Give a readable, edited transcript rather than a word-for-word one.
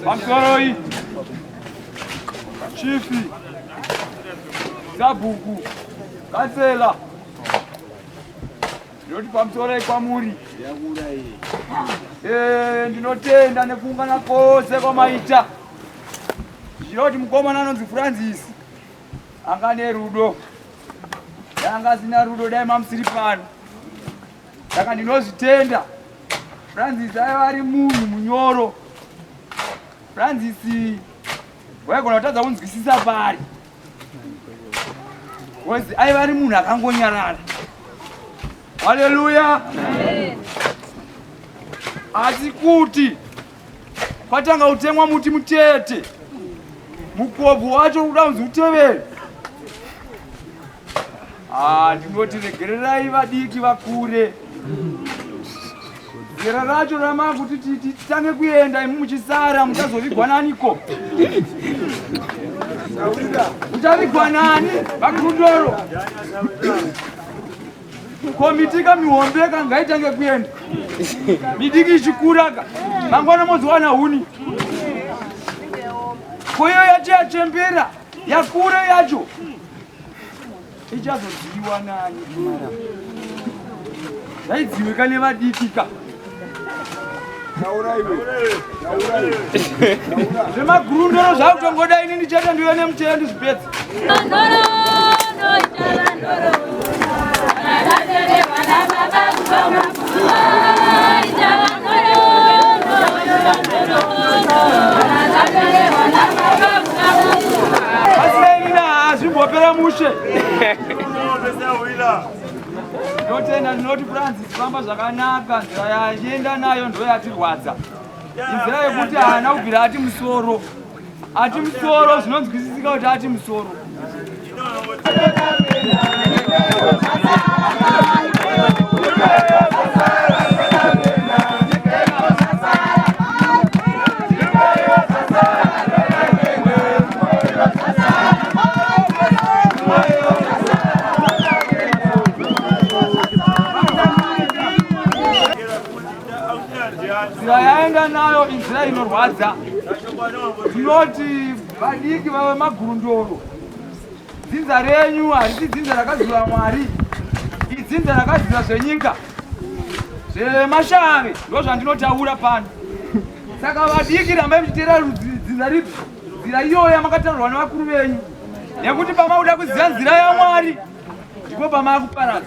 Pamsoroi, Chifi, Zabuku, Kansela. Ndoti pamsoroi kwamuri. Ndinotenda nekuungana kwose kwamaita. Zvinoti mukomana anonzi Francis anga nerudo. Yanga asina rudo dai mamusiri pano. Saka ndinozvitenda. Francis aiva ari munhu munyoro. Francis waigona kutadza kunzwisisa pari. Wezi aiva ari munhu akangonyarara. Haleluya. Asi kuti patanga kutemwa muti mutete. Mukobvu wacho uda kunzi utevere. Ndinoti regererai vadiki vakure. Gera racho rama kuti titange kuenda imu muchisara muchazovigwa naniko. Muchavigwa nani? Vakurundoro. Komitika mihombeka ngaitange kuenda. Midiki ichikuraka. Mangwana mozowana huni. Koyo yacho yachembera. Yakure yacho. Ichazodziwa nani kumara. Daidziwika nevadikika. Zvemagurundoro zvakutongoda ini ndichata ndiwe nemuteye ndizvipedza. Asiyainina zvimbopera mushe. Ndotenda ndinoti Francis famba zvakanaka, nzira yaenda nayo ndo yatirwadza. Inzira yekuti haana kubvira ati musoro. Ati musoro zvinonzwisisika kuti ati musoro. Nzira yaenda nayo inzira inorwadza. Tinoti vadiki vave magurundoro. Dzinza renyu harisi dzinza rakaziva Mwari. Idzinza rakaziva zvenyika. Zvemashave ndozvandinotaura pano. Saka vadiki rambai muchiteera dzinza ripi? Nzira iyoyo makataurwa nevakuru venyu. Nekuti pamauda kuziva nzira yaMwari ndipo pamakuparadza.